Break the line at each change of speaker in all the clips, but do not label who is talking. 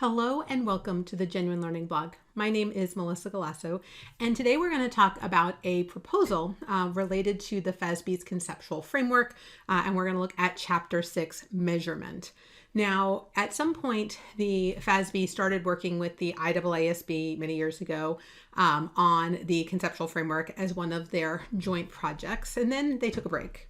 Hello and welcome to the Genuine Learning Blog. My name is Melissa Galasso, and today we're going to talk about a proposal related to the FASB's Conceptual Framework, and we're going to look at Chapter 6, Measurement. Now, at some point, the FASB started working with the IAASB many years ago on the Conceptual Framework as one of their joint projects, and then they took a break.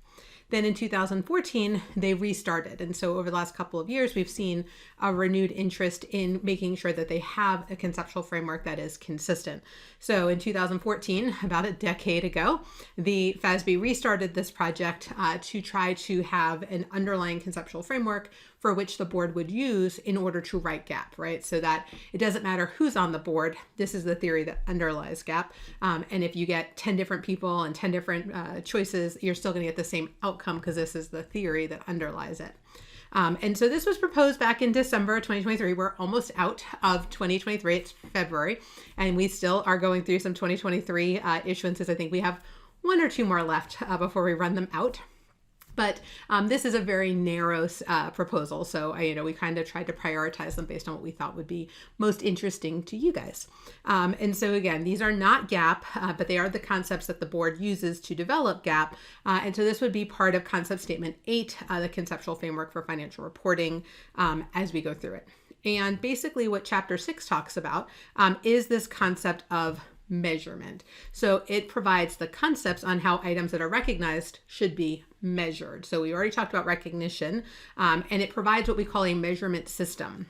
Then in 2014, they restarted. And so over the last couple of years, we've seen a renewed interest in making sure that they have a conceptual framework that is consistent. So in 2014, about a decade ago, the FASB restarted this project to try to have an underlying conceptual framework for which the board would use in order to write GAAP, right? So that it doesn't matter who's on the board. This is the theory that underlies GAAP. And if you get 10 different people and 10 different choices, you're still going to get the same outcome because this is the theory that underlies it. And so this was proposed back in December 2023. We're almost out of 2023. It's February, and we still are going through some 2023 issuances. I think we have one or two more left before we run them out. But this is a very narrow proposal, so we kind of tried to prioritize them based on what we thought would be most interesting to you guys. And so again, these are not GAAP, but they are the concepts that the board uses to develop GAAP. And so this would be part of Concept Statement 8, the Conceptual Framework for Financial Reporting, as we go through it. And basically what Chapter 6 talks about is this concept of measurement. So it provides the concepts on how items that are recognized should be measured. So we already talked about recognition, and it provides what we call a measurement system.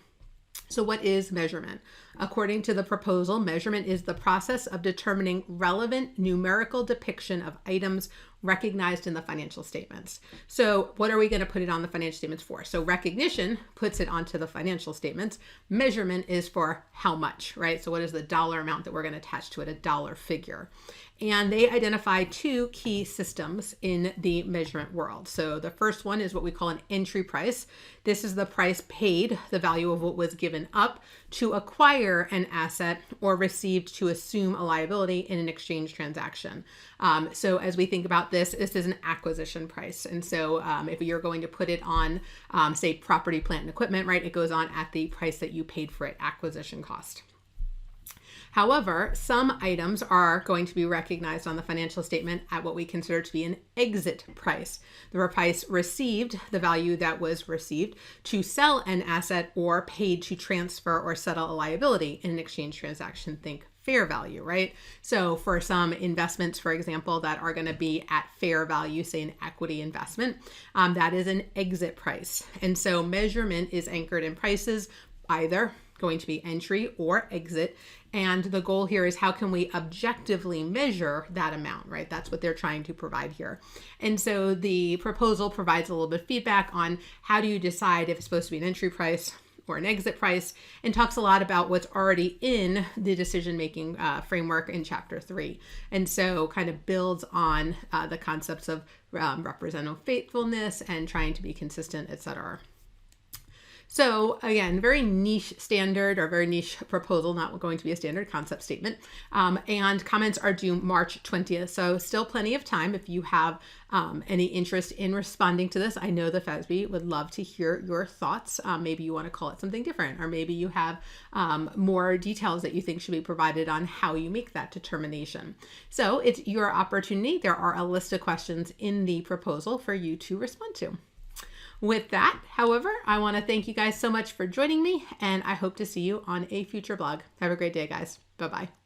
So what is measurement? According to the proposal, measurement is the process of determining relevant numerical depiction of items recognized in the financial statements. So what are we going to put it on the financial statements for? So recognition puts it onto the financial statements. Measurement is for how much, right? So what is the dollar amount that we're going to attach to it, a dollar figure? And they identify two key systems in the measurement world. So the first one is what we call an entry price. This is the price paid, the value of what was given up to acquire an asset or received to assume a liability in an exchange transaction. So as we think about this is an acquisition price. And so if you're going to put it on, say, property, plant, and equipment, right, it goes on at the price that you paid for it, acquisition cost. However, some items are going to be recognized on the financial statement at what we consider to be an exit price. The price received, the value that was received to sell an asset or paid to transfer or settle a liability in an exchange transaction. Think fair value, right? So for some investments, for example, that are going to be at fair value, say an equity investment, that is an exit price. And so measurement is anchored in prices, either going to be entry or exit. And the goal here is how can we objectively measure that amount, right? That's what they're trying to provide here. And so the proposal provides a little bit of feedback on how do you decide if it's supposed to be an entry price or an exit price, and talks a lot about what's already in the decision-making framework in Chapter 3. And so kind of builds on the concepts of representative faithfulness and trying to be consistent, et cetera. So again, very niche standard or very niche proposal, not going to be a standard concept statement. And comments are due March 20th. So still plenty of time if you have any interest in responding to this. I know the FASB would love to hear your thoughts. Maybe you want to call it something different, or maybe you have more details that you think should be provided on how you make that determination. So it's your opportunity. There are a list of questions in the proposal for you to respond to. With that, however, I want to thank you guys so much for joining me, and I hope to see you on a future blog. Have a great day, guys. Bye-bye.